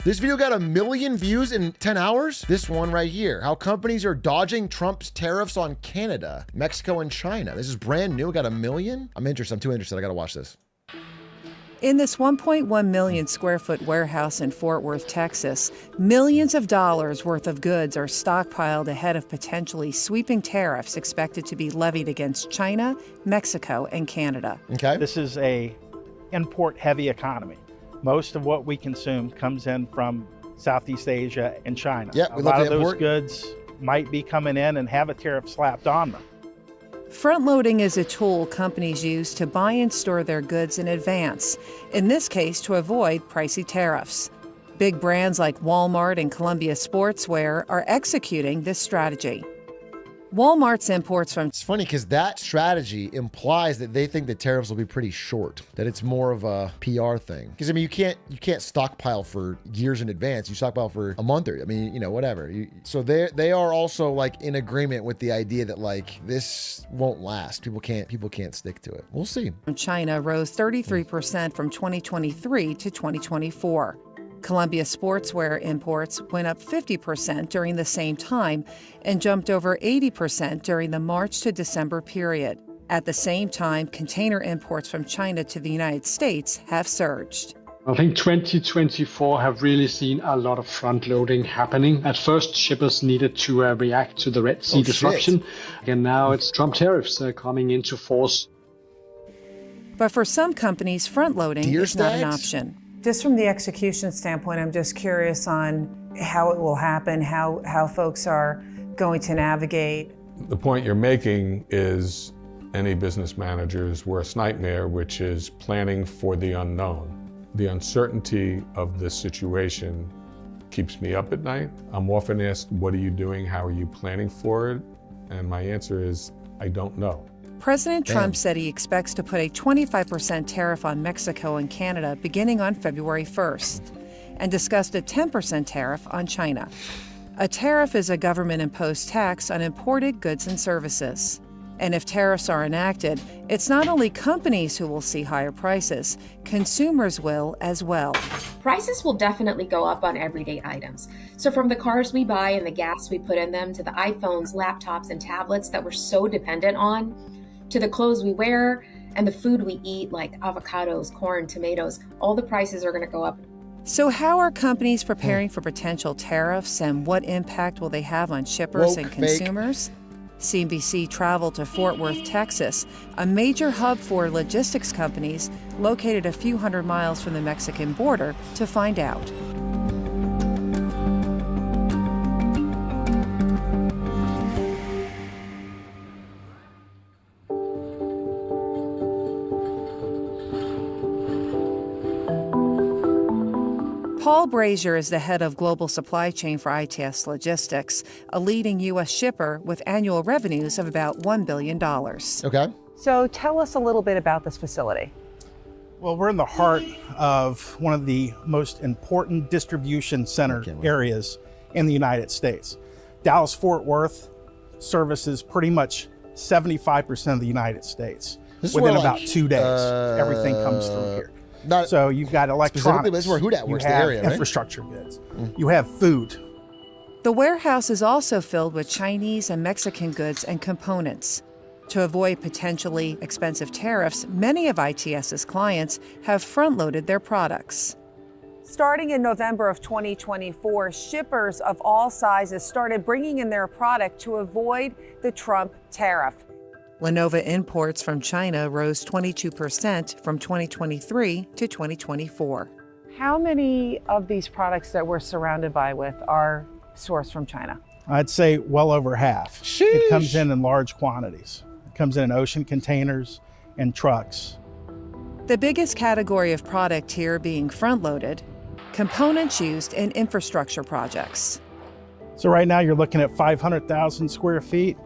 This video got 1 million views in 10 hours. This one right here, how companies are dodging Trump's tariffs on Canada, Mexico, and China. This is brand new, got 1 million. I'm interested, I'm too interested, I gotta watch this. In this 1.1 million square foot warehouse in Fort Worth, Texas, millions of dollars worth of goods are stockpiled ahead of potentially sweeping tariffs expected to be levied against China, Mexico, and Canada. Okay. This is a import-heavy economy. Most of what we consume comes in from Southeast Asia and China. Yeah, a lot of those goods might be coming in and have a tariff slapped on them. Front-loading is a tool companies use to buy and store their goods in advance, in this case to avoid pricey tariffs. Big brands like Walmart and Columbia Sportswear are executing this strategy. Walmart's imports from... It's funny because that strategy implies that they think the tariffs will be pretty short, that it's more of a PR thing. Because I mean, you can't stockpile for years in advance. You stockpile for a month or, I mean, you know, whatever. So they are also like in agreement with the idea that like this won't last. People can't stick to it. We'll see. China rose 33% from 2023 to 2024. Columbia Sportswear imports went up 50% during the same time and jumped over 80% during the March to December period. At the same time, container imports from China to the United States have surged. I think 2024 have really seen a lot of front loading happening. At first, shippers needed to react to the Red Sea disruption. And now it's Trump tariffs coming into force. But for some companies, front loading is not an option. Just from the execution standpoint, I'm just curious on how it will happen, how folks are going to navigate. The point you're making is any business manager's worst nightmare, which is planning for the unknown. The uncertainty of this situation keeps me up at night. I'm often asked, what are you doing? How are you planning for it? And my answer is, I don't know. President Trump said he expects to put a 25% tariff on Mexico and Canada beginning on February 1st, and discussed a 10% tariff on China. A tariff is a government-imposed tax on imported goods and services. And if tariffs are enacted, it's not only companies who will see higher prices, consumers will as well. Prices will definitely go up on everyday items. So from the cars we buy and the gas we put in them, to the iPhones, laptops, and tablets that we're so dependent on, to the clothes we wear and the food we eat like avocados, corn, tomatoes, all the prices are going to go up. So how are companies preparing for potential tariffs, and what impact will they have on shippers and consumers? CNBC traveled to Fort Worth, Texas, a major hub for logistics companies located a few hundred miles from the Mexican border, to find out. Paul Brazier is the head of global supply chain for ITS Logistics, a leading U.S. shipper with annual revenues of about $1 billion. Okay. So tell us a little bit about this facility. Well, we're in the heart of one of the most important distribution center areas in the United States. Dallas-Fort Worth services pretty much 75% of the United States. Within about 2 days, everything comes through here. So you've got electronics, this is where Hudat works, you have the area, right? infrastructure goods, you have food. The warehouse is also filled with Chinese and Mexican goods and components. To avoid potentially expensive tariffs, many of ITS's clients have front-loaded their products. Starting in November of 2024, shippers of all sizes started bringing in their product to avoid the Trump tariff. Lenovo imports from China rose 22% from 2023 to 2024. How many of these products that we're surrounded by with are sourced from China? I'd say well over half. Sheesh. It comes in large quantities. It comes in ocean containers and trucks. The biggest category of product here being front-loaded, components used in infrastructure projects. So right now you're looking at 500,000 square feet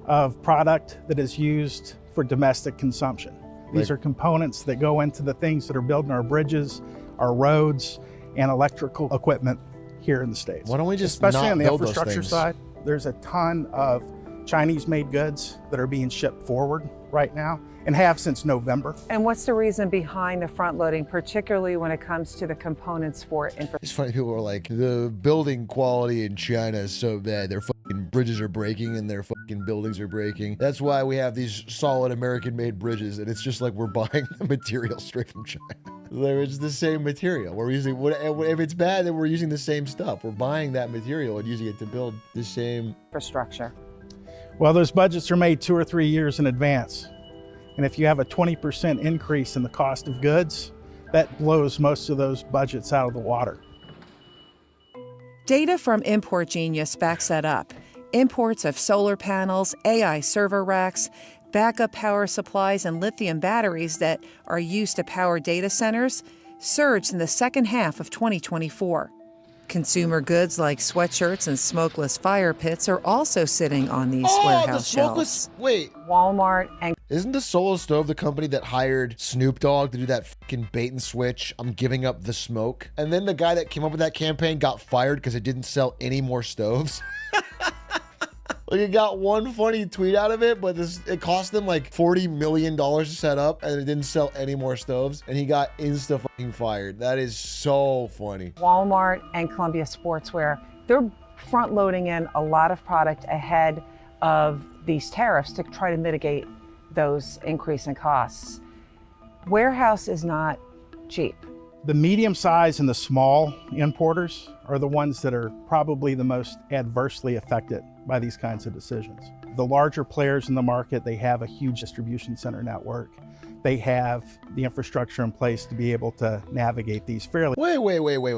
of product that is used for domestic consumption. These are components that go into the things that are building our bridges, our roads, and electrical equipment here in the States. Why don't we just especially not on the build those infrastructure things? side, there's a ton of Chinese-made goods that are being shipped forward right now and have since November. And what's the reason behind the front loading, particularly when it comes to the components for infrastructure? It's funny, people are like, the building quality in China is so bad. Their fucking bridges are breaking and their fucking buildings are breaking. That's why we have these solid American-made bridges, and it's just like we're buying the material straight from China. It's the same material. We're using, if it's bad, then we're using the same stuff. We're buying that material and using it to build the same Infrastructure. Well, those budgets are made 2 or 3 years in advance. And if you have a 20% increase in the cost of goods, that blows most of those budgets out of the water. Data from Import Genius backs that up. Imports of solar panels, AI server racks, backup power supplies, and lithium batteries that are used to power data centers surged in the second half of 2024. Consumer goods like sweatshirts and smokeless fire pits are also sitting on these warehouse shelves. Wait, Walmart and isn't the Solo Stove the company that hired Snoop Dogg to do that fucking bait and switch, I'm giving up the smoke? And then the guy that came up with that campaign got fired because it didn't sell any more stoves? Like, it got one funny tweet out of it, but it cost them like $40 million to set up, and it didn't sell any more stoves, and he got insta-fucking fired. That is so funny. Walmart and Columbia Sportswear, they're front loading in a lot of product ahead of these tariffs to try to mitigate those increase in costs. Warehouse is not cheap. The medium size and the small importers are the ones that are probably the most adversely affected by these kinds of decisions. The larger players in the market, they have a huge distribution center network. They have the infrastructure in place to be able to navigate these fairly. Wait.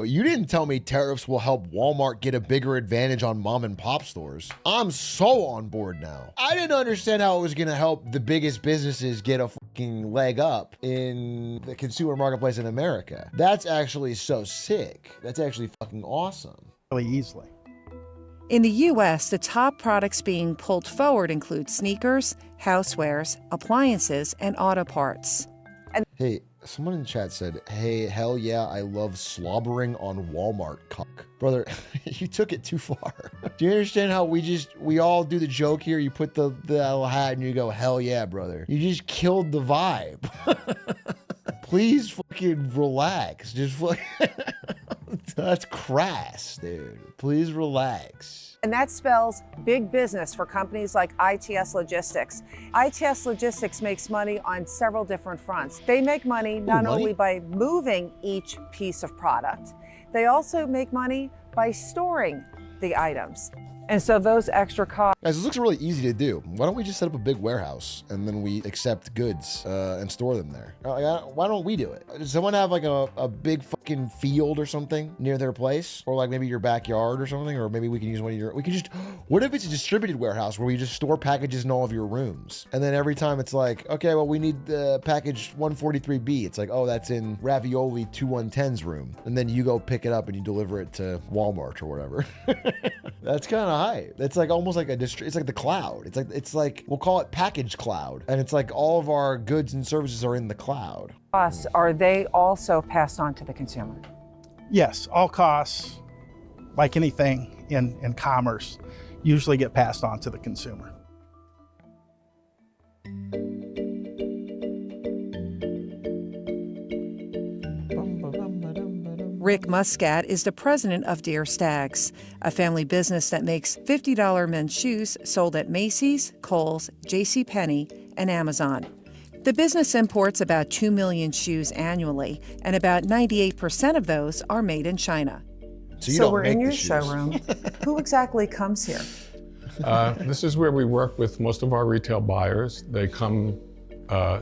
You didn't tell me tariffs will help Walmart get a bigger advantage on mom and pop stores. I'm so on board now. I didn't understand how it was gonna help the biggest businesses get a fucking leg up in the consumer marketplace in America. That's actually so sick. That's actually fucking awesome. Really easily. In the U.S., the top products being pulled forward include sneakers, housewares, appliances, and auto parts. Hey, someone in chat said, hey, hell yeah, I love slobbering on Walmart, cuck. Brother, you took it too far. Do you understand how we all do the joke here? You put the little hat and you go, hell yeah, brother. You just killed the vibe. Please fucking relax. Just that's crass, dude. Please relax. And that spells big business for companies like ITS Logistics. ITS Logistics makes money on several different fronts. They make money not only by moving each piece of product, they also make money by storing the items. And so those extra costs. Guys, this looks really easy to do. Why don't we just set up a big warehouse and then we accept goods and store them there? Why don't we do it? Does someone have like a big fucking field or something near their place? Or like maybe your backyard or something? Or maybe we can use one of your, what if it's a distributed warehouse where we just store packages in all of your rooms? And then every time it's like, okay, well, we need the package 143B. It's like, oh, that's in Ravioli 2110's room. And then you go pick it up and you deliver it to Walmart or whatever. That's kind of hype. It's like almost like it's like the cloud. It's like we'll call it package cloud, and it's like all of our goods and services are in the cloud. Costs, are they also passed on to the consumer? Yes, all costs, like anything in commerce, usually get passed on to the consumer. Rick Muscat is the president of Dear Stags, a family business that makes $50 men's shoes sold at Macy's, Kohl's, JCPenney, and Amazon. The business imports about 2 million shoes annually, and about 98% of those are made in China. So we're in your showroom. Who exactly comes here? This is where we work with most of our retail buyers. They come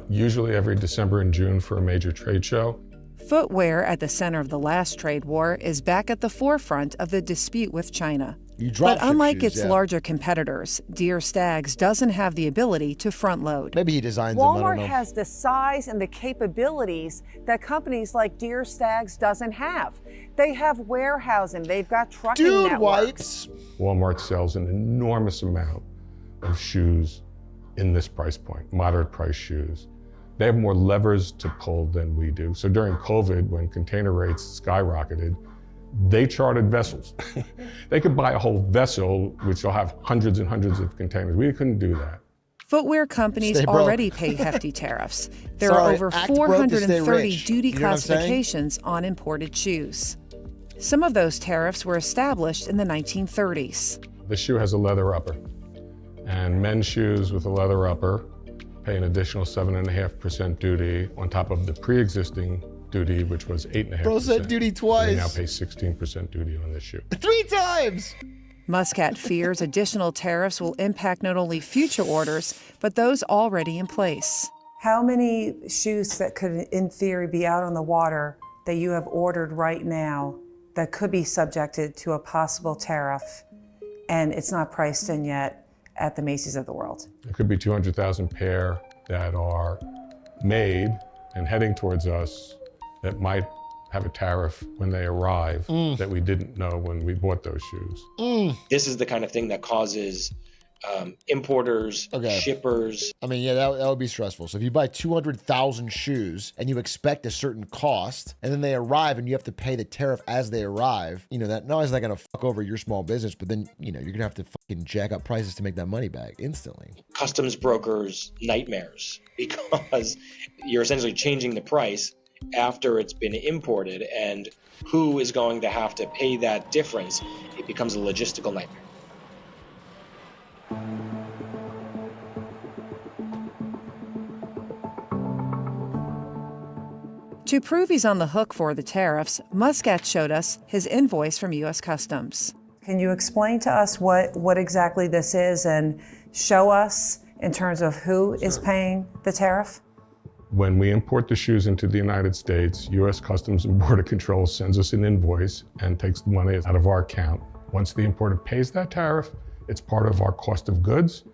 usually every December and June for a major trade show. Footwear, at the center of the last trade war, is back at the forefront of the dispute with China. But unlike its larger competitors, Dear Stags doesn't have the ability to front load. Maybe he designs them, I don't Walmart know. has the size and the capabilities that companies like Dear Stags doesn't have. They have warehousing, they've got trucking networks. Walmart sells an enormous amount of shoes in this price point, moderate price shoes. They have more levers to pull than we do. So during COVID, when container rates skyrocketed, They chartered vessels. They could buy a whole vessel, which will have hundreds and hundreds of containers. We couldn't do that. Footwear companies already pay hefty tariffs. There are over act broke to stay 430 rich. duty You know what I'm saying? classifications on imported shoes. Some of those tariffs were established in the 1930s. The shoe has a leather upper, and men's shoes with a leather upper pay an additional 7.5% duty on top of the pre-existing duty, which was 8.5%. Bro said duty twice. They now pay 16% duty on this shoe. 3 times! Muscat fears additional tariffs will impact not only future orders, but those already in place. How many shoes that could, in theory, be out on the water that you have ordered right now that could be subjected to a possible tariff and it's not priced in yet at the Macy's of the world? There could be 200,000 pair that are made and heading towards us that might have a tariff when they arrive that we didn't know when we bought those shoes. This is the kind of thing that causes importers, shippers. I mean, yeah, that would be stressful. So if you buy 200,000 shoes and you expect a certain cost, and then they arrive and you have to pay the tariff as they arrive, you know, that not only is that going to fuck over your small business, but then, you know, you're going to have to fucking jack up prices to make that money back instantly. Customs brokers' nightmares, because you're essentially changing the price after it's been imported, and who is going to have to pay that difference? It becomes a logistical nightmare. To prove he's on the hook for the tariffs, Muscat showed us his invoice from U.S. Customs. Can you explain to us what exactly this is and show us in terms of who is paying the tariff? When we import the shoes into the United States, U.S. Customs and Border Control sends us an invoice and takes the money out of our account. Once the importer pays that tariff, it's part of our cost of goods,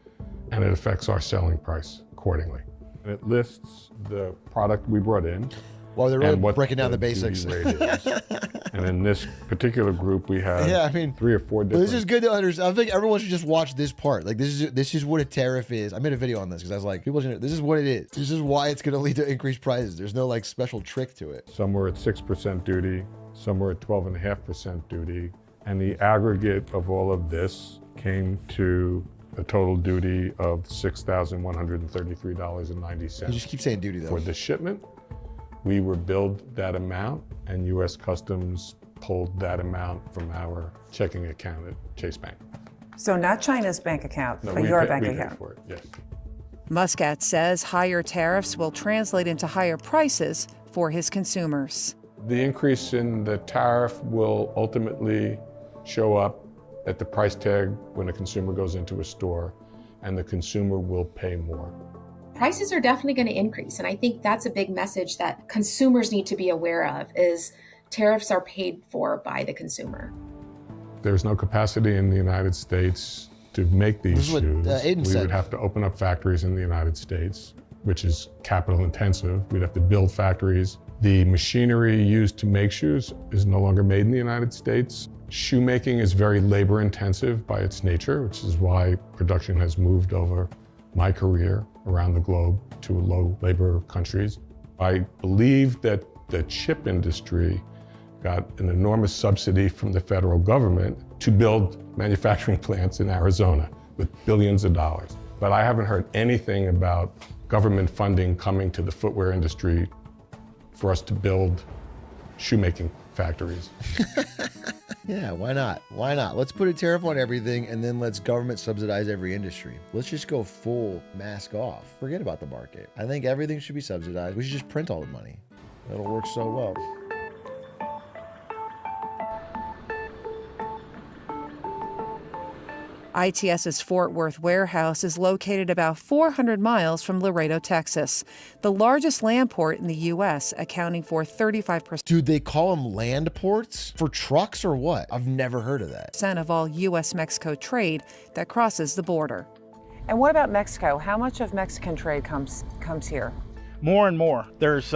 and it affects our selling price accordingly. And it lists the product we brought in. Well, they're really breaking down the basics. And in this particular group, we have 3 or 4 different. Well, this is good to understand. I think everyone should just watch this part. Like, this is what a tariff is. I made a video on this because I was like, people should know, this is what it is. This is why it's going to lead to increased prices. There's no like special trick to it. Some were at 6% duty, some were at 12.5% duty, and the aggregate of all of this came to a total duty of $6,133.90. You just keep saying duty though. For the shipment. We were billed that amount, and U.S. Customs pulled that amount from our checking account at Chase Bank. So not China's bank account, but we your paid, bank we account. Paid for it, yes. Muscat says higher tariffs will translate into higher prices for his consumers. The increase in the tariff will ultimately show up at the price tag when a consumer goes into a store, and the consumer will pay more. Prices are definitely going to increase. And I think that's a big message that consumers need to be aware of is tariffs are paid for by the consumer. There's no capacity in the United States to make these shoes. We would have to open up factories in the United States, which is capital intensive. We'd have to build factories. The machinery used to make shoes is no longer made in the United States. Shoemaking is very labor intensive by its nature, which is why production has moved over my career around the globe to low labor countries. I believe that the chip industry got an enormous subsidy from the federal government to build manufacturing plants in Arizona with billions of dollars. But I haven't heard anything about government funding coming to the footwear industry for us to build shoemaking factories. Yeah, why not? Why not? Let's put a tariff on everything and then let's government subsidize every industry. Let's just go full mask off. Forget about the market. I think everything should be subsidized. We should just print all the money. That'll work so well. ITS's Fort Worth warehouse is located about 400 miles from Laredo, Texas, the largest land port in the U.S., accounting for 35%. Dude, they call them land ports for trucks or what? I've never heard of that. Of all U.S.-Mexico trade that crosses the border. And what about Mexico? How much of Mexican trade comes here? More and more. There's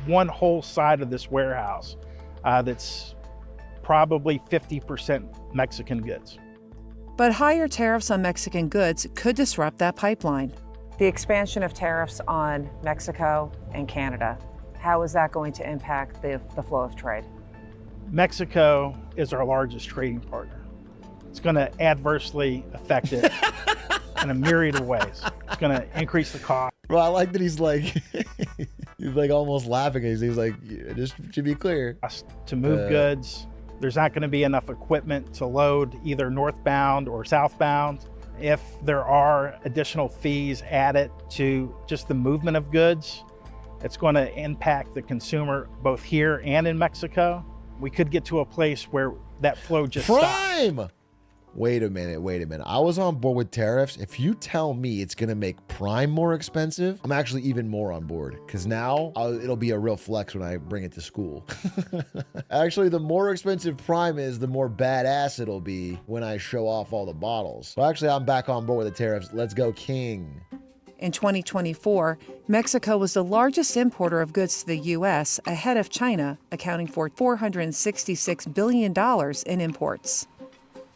one whole side of this warehouse that's probably 50% Mexican goods. But higher tariffs on Mexican goods could disrupt that pipeline. The expansion of tariffs on Mexico and Canada, how is that going to impact the flow of trade? Mexico is our largest trading partner. It's going to adversely affect it in a myriad of ways. It's going to increase the cost. Bro, I like that he's like, he's like almost laughing. He's like, just to be clear. To move goods, there's not going to be enough equipment to load either northbound or southbound. If there are additional fees added to just the movement of goods, it's going to impact the consumer both here and in Mexico. We could get to a place where that flow just stops. Wait a minute. I was on board with tariffs. If you tell me it's going to make Prime more expensive, I'm actually even more on board, because now it'll be a real flex when I bring it to school. Actually, the more expensive Prime is, the more badass it'll be when I show off all the bottles. So actually, I'm back on board with the tariffs. Let's go, King. In 2024, Mexico was the largest importer of goods to the U.S., ahead of China, accounting for $466 billion in imports.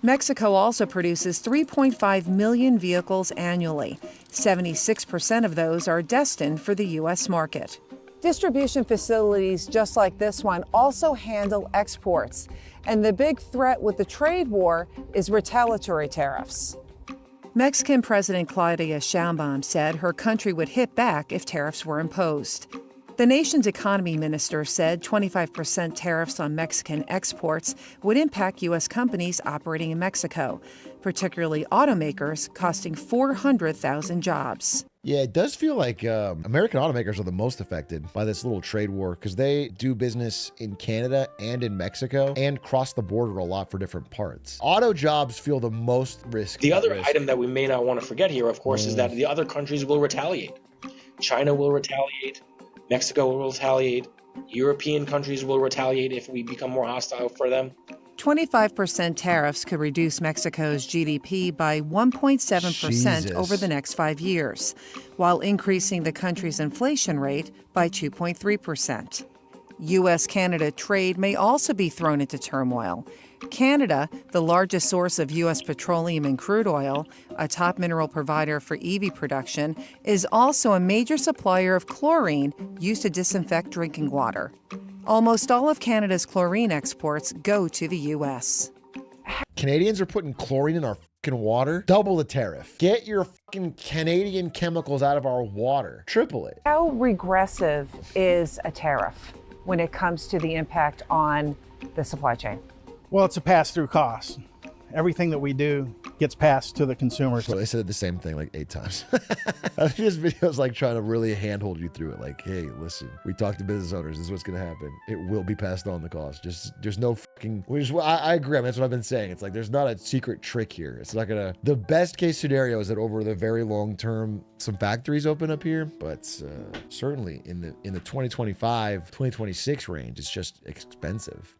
Mexico also produces 3.5 million vehicles annually. 76% of those are destined for the U.S. market. Distribution facilities just like this one also handle exports. And the big threat with the trade war is retaliatory tariffs. Mexican President Claudia Sheinbaum said her country would hit back if tariffs were imposed. The nation's economy minister said 25% tariffs on Mexican exports would impact U.S. companies operating in Mexico, particularly automakers, costing 400,000 jobs. Yeah, it does feel like American automakers are the most affected by this little trade war, because they do business in Canada and in Mexico and cross the border a lot for different parts. Auto jobs feel the most risk. The other item that we may not want to forget here, of course, is that the other countries will retaliate. China will retaliate. Mexico will retaliate. European countries will retaliate if we become more hostile for them. 25% tariffs could reduce Mexico's GDP by 1.7% over the next 5 years, while increasing the country's inflation rate by 2.3%. U.S.-Canada trade may also be thrown into turmoil. Canada, the largest source of U.S. petroleum and crude oil, a top mineral provider for EV production, is also a major supplier of chlorine used to disinfect drinking water. Almost all of Canada's chlorine exports go to the U.S. Canadians are putting chlorine in our fucking water. Double the tariff. Get your fucking Canadian chemicals out of our water. Triple it. How regressive is a tariff when it comes to the impact on the supply chain? Well, it's a pass-through cost. Everything that we do gets passed to the consumers. So they said the same thing like 8 times. I think this video is like trying to really handhold you through it. Like, hey, listen, we talked to business owners. This is what's going to happen. It will be passed on the cost. Just there's no fucking. I agree. I mean, that's what I've been saying. It's like there's not a secret trick here. It's not gonna. The best case scenario is that over the very long term, some factories open up here. But certainly in the 2025, 2026 range, it's just expensive.